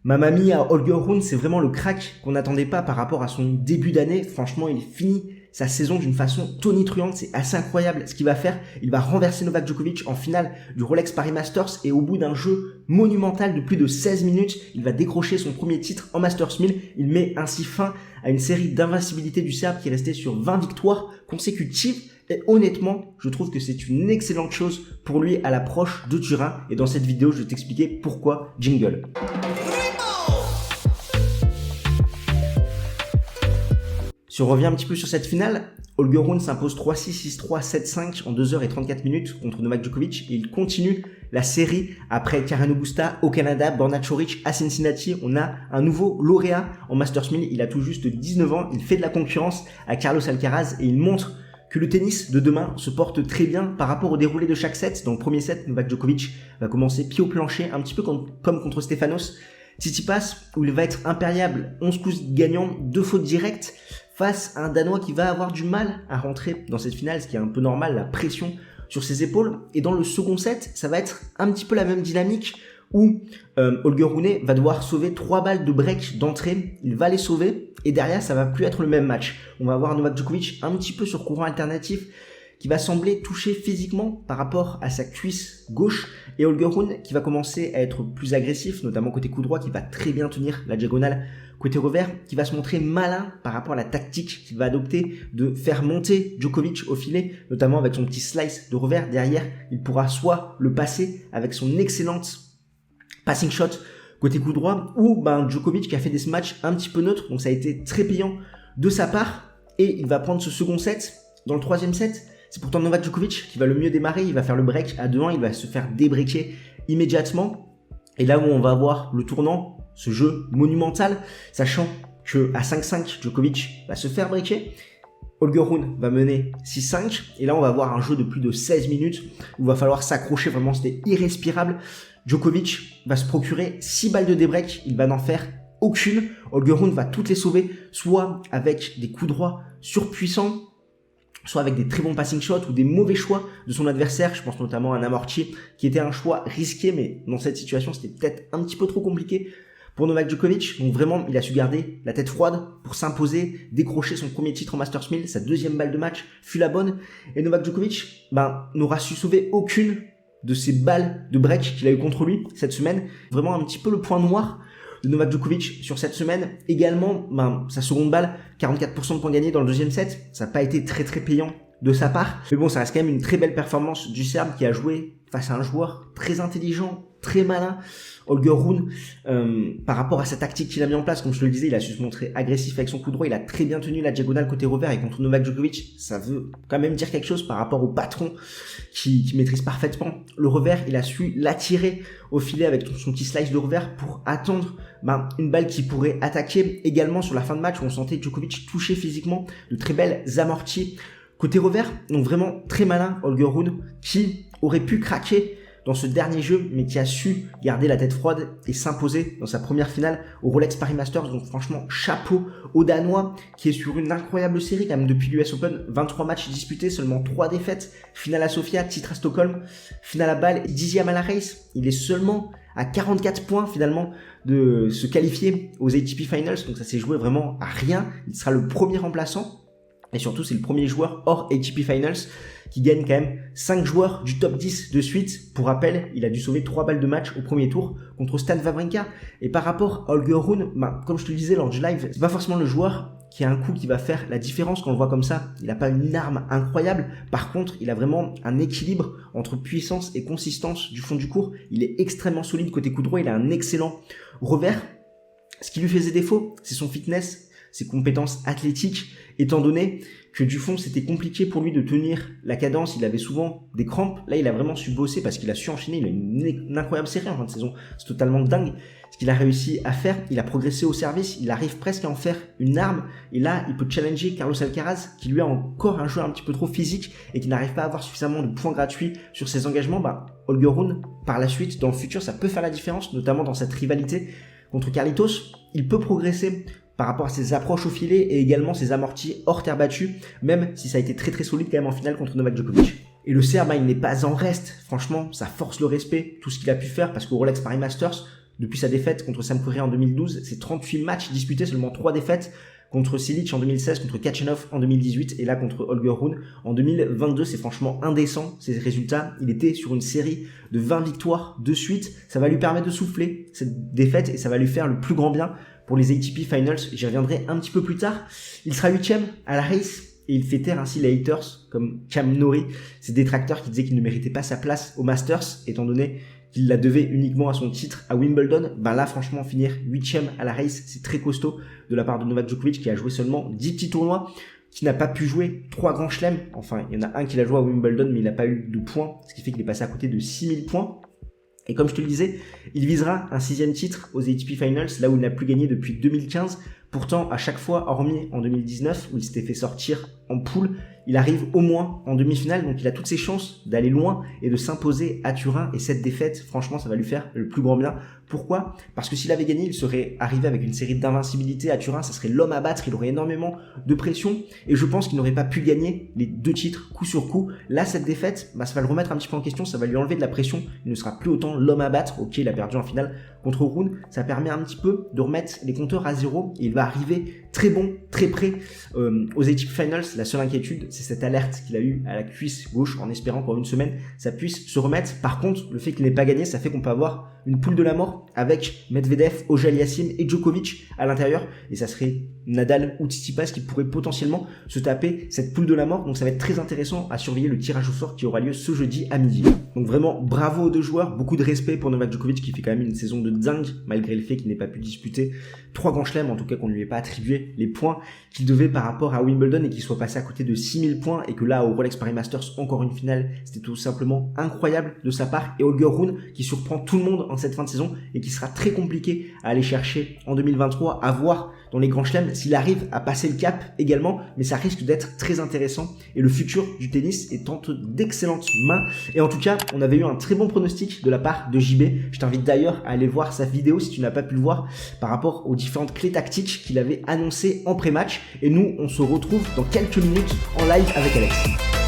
Mamma mia, Holger Rune, c'est vraiment le crack qu'on n'attendait pas par rapport à son début d'année. Franchement, il finit sa saison d'une façon tonitruante. C'est assez incroyable ce qu'il va faire. Il va renverser Novak Djokovic en finale du Rolex Paris Masters et au bout d'un jeu monumental de plus de 16 minutes, il va décrocher son premier titre en Masters 1000. Il met ainsi fin à une série d'invincibilité du Serbe qui restait sur 20 victoires consécutives. Et honnêtement, je trouve que c'est une excellente chose pour lui à l'approche de Turin. Et dans cette vidéo, je vais t'expliquer pourquoi. Jingle. Si on revient un petit peu sur cette finale, Holger Rune s'impose 3-6, 6-3, 7-5 en 2h34 minutes contre Novak Djokovic et il continue la série après Carreño Busta au Canada, Borna Coric à Cincinnati. On a un nouveau lauréat en Masters 1000, il a tout juste 19 ans, il fait de la concurrence à Carlos Alcaraz et il montre que le tennis de demain se porte très bien par rapport au déroulé de chaque set. Dans le premier set, Novak Djokovic va commencer pied au plancher, un petit peu comme contre Stefanos Tsitsipas, où il va être impériable, 11 coups gagnants, 2 fautes directes, face à un Danois qui va avoir du mal à rentrer dans cette finale, ce qui est un peu normal, la pression sur ses épaules. Et dans le second set, ça va être un petit peu la même dynamique où Holger Rune va devoir sauver 3 balles de break d'entrée. Il va les sauver et derrière, ça va plus être le même match. On va avoir Novak Djokovic un petit peu sur courant alternatif qui va sembler toucher physiquement par rapport à sa cuisse gauche et Holger Rune qui va commencer à être plus agressif, notamment côté coup droit, qui va très bien tenir la diagonale côté revers, qui va se montrer malin par rapport à la tactique qu'il va adopter de faire monter Djokovic au filet, notamment avec son petit slice de revers. Derrière, il pourra soit le passer avec son excellente passing shot côté coup droit, ou Djokovic qui a fait des matchs un petit peu neutres, donc ça a été très payant de sa part, et il va prendre ce second set. Dans le troisième set, c'est pourtant Novak Djokovic qui va le mieux démarrer, il va faire le break à 2-1, il va se faire débreaker immédiatement, et là où on va avoir le tournant, ce jeu monumental, sachant que à 5-5, Djokovic va se faire breaker, Holger Rune va mener 6-5, et là on va avoir un jeu de plus de 16 minutes, où il va falloir s'accrocher, vraiment c'était irrespirable. Djokovic va se procurer 6 balles de débreak, il va n'en faire aucune. Holger Rune va toutes les sauver, soit avec des coups droits surpuissants, soit avec des très bons passing shots ou des mauvais choix de son adversaire. Je pense notamment à un amorti qui était un choix risqué, mais dans cette situation, c'était peut-être un petit peu trop compliqué pour Novak Djokovic. Donc vraiment, il a su garder la tête froide pour s'imposer, décrocher son premier titre en Masters 1000. Sa deuxième balle de match fut la bonne. Et Novak Djokovic n'aura su sauver aucune de ces balles de break qu'il a eu contre lui cette semaine. Vraiment un petit peu le point noir de Novak Djokovic sur cette semaine. Également, sa seconde balle, 44% de points gagnés dans le deuxième set. Ça n'a pas été très très payant de sa part. Mais bon, ça reste quand même une très belle performance du Serbe qui a joué face à un joueur très intelligent, très malin, Holger Rune, par rapport à sa tactique qu'il a mis en place. Comme je te le disais, il a su se montrer agressif avec son coup droit, il a très bien tenu la diagonale côté revers, et contre Novak Djokovic, ça veut quand même dire quelque chose par rapport au patron qui maîtrise parfaitement le revers. Il a su l'attirer au filet avec son petit slice de revers pour attendre une balle qui pourrait attaquer. Également sur la fin de match où on sentait Djokovic toucher physiquement, de très belles amortis côté revers. Donc vraiment très malin Holger Rune qui aurait pu craquer dans ce dernier jeu, mais qui a su garder la tête froide et s'imposer dans sa première finale au Rolex Paris Masters. Donc franchement, chapeau au Danois qui est sur une incroyable série quand même depuis l'US Open. 23 matchs disputés, seulement 3 défaites. Finale à Sofia, titre à Stockholm, finale à Bâle, 10e à la race. Il est seulement à 44 points finalement de se qualifier aux ATP Finals. Donc ça s'est joué vraiment à rien. Il sera le premier remplaçant. Et surtout, c'est le premier joueur hors ATP Finals qui gagne quand même 5 joueurs du top 10 de suite. Pour rappel, il a dû sauver 3 balles de match au premier tour contre Stan Wawrinka. Et par rapport à Holger Rune, comme je te le disais lors du live, c'est pas forcément le joueur qui a un coup qui va faire la différence quand on le voit comme ça. Il n'a pas une arme incroyable. Par contre, il a vraiment un équilibre entre puissance et consistance du fond du court. Il est extrêmement solide côté coup droit. Il a un excellent revers. Ce qui lui faisait défaut, c'est son fitness, ses compétences athlétiques, étant donné que du fond c'était compliqué pour lui de tenir la cadence, il avait souvent des crampes. Là il a vraiment su bosser parce qu'il a su enchaîner, il a une incroyable série en fin de saison, c'est totalement dingue ce qu'il a réussi à faire. Il a progressé au service, il arrive presque à en faire une arme, et là il peut challenger Carlos Alcaraz qui lui a encore un jeu un petit peu trop physique et qui n'arrive pas à avoir suffisamment de points gratuits sur ses engagements. Holger Rune par la suite dans le futur ça peut faire la différence, notamment dans cette rivalité contre Carlitos. Il peut progresser par rapport à ses approches au filet et également ses amortis hors terre battue, même si ça a été très très solide quand même en finale contre Novak Djokovic. Et le Serbe, il n'est pas en reste, franchement, ça force le respect, tout ce qu'il a pu faire, parce qu'au Rolex Paris Masters, depuis sa défaite contre Sam Querrey en 2012. C'est 38 matchs disputés, seulement 3 défaites. Contre Cilic en 2016, contre Khachanov en 2018 et là contre Holger Rune en 2022. C'est franchement indécent ces résultats. Il était sur une série de 20 victoires de suite. Ça va lui permettre de souffler cette défaite et ça va lui faire le plus grand bien pour les ATP Finals. J'y reviendrai un petit peu plus tard. Il sera 8e à la race et il fait taire ainsi les haters comme Cam Norrie, ces détracteurs qui disaient qu'il ne méritait pas sa place au Masters étant donné qu'il la devait uniquement à son titre à Wimbledon. Ben là, franchement, finir 8e à la race, c'est très costaud de la part de Novak Djokovic qui a joué seulement 10 petits tournois, qui n'a pas pu jouer 3 grands chelems. Enfin, il y en a un qu'il a joué à Wimbledon, mais il n'a pas eu de points, ce qui fait qu'il est passé à côté de 6000 points. Et comme je te le disais, il visera un 6e titre aux ATP Finals, là où il n'a plus gagné depuis 2015. Pourtant, à chaque fois, hormis en 2019, où il s'était fait sortir en poule, il arrive au moins en demi-finale, donc il a toutes ses chances d'aller loin et de s'imposer à Turin. Et cette défaite, franchement, ça va lui faire le plus grand bien. Pourquoi ? Parce que s'il avait gagné, il serait arrivé avec une série d'invincibilité à Turin, ça serait l'homme à battre, il aurait énormément de pression, et je pense qu'il n'aurait pas pu gagner les 2 titres coup sur coup. Là, cette défaite, ça va le remettre un petit peu en question, ça va lui enlever de la pression, il ne sera plus autant l'homme à battre. Ok, il a perdu en finale contre Rune, ça permet un petit peu de remettre les compteurs à zéro, et il va arriver très bon, très près aux ATP Finals. La seule inquiétude, c'est cette alerte qu'il a eue à la cuisse gauche, en espérant qu'en une semaine, ça puisse se remettre. Par contre, le fait qu'il n'ait pas gagné, ça fait qu'on peut avoir une poule de la mort avec Medvedev, Auger-Aliassime et Djokovic à l'intérieur, et ça serait Nadal ou Tsitsipas qui pourraient potentiellement se taper cette poule de la mort. Donc ça va être très intéressant à surveiller le tirage au sort qui aura lieu ce jeudi à midi. Donc vraiment bravo aux deux joueurs, beaucoup de respect pour Novak Djokovic qui fait quand même une saison de dingue malgré le fait qu'il n'ait pas pu disputer 3 grands chelems, en tout cas qu'on ne lui ait pas attribué les points qu'il devait par rapport à Wimbledon et qu'il soit passé à côté de 6000 points, et que là au Rolex Paris Masters encore une finale, c'était tout simplement incroyable de sa part. Et Holger Rune qui surprend tout le monde en cette fin de saison et qui sera très compliqué à aller chercher en 2023, à voir dans les grands chelems s'il arrive à passer le cap également, mais ça risque d'être très intéressant et le futur du tennis est entre d'excellentes mains. Et en tout cas, on avait eu un très bon pronostic de la part de JB. Je t'invite d'ailleurs à aller voir sa vidéo si tu n'as pas pu le voir par rapport aux différentes clés tactiques qu'il avait annoncées en pré-match. Et nous, on se retrouve dans quelques minutes en live avec Alex.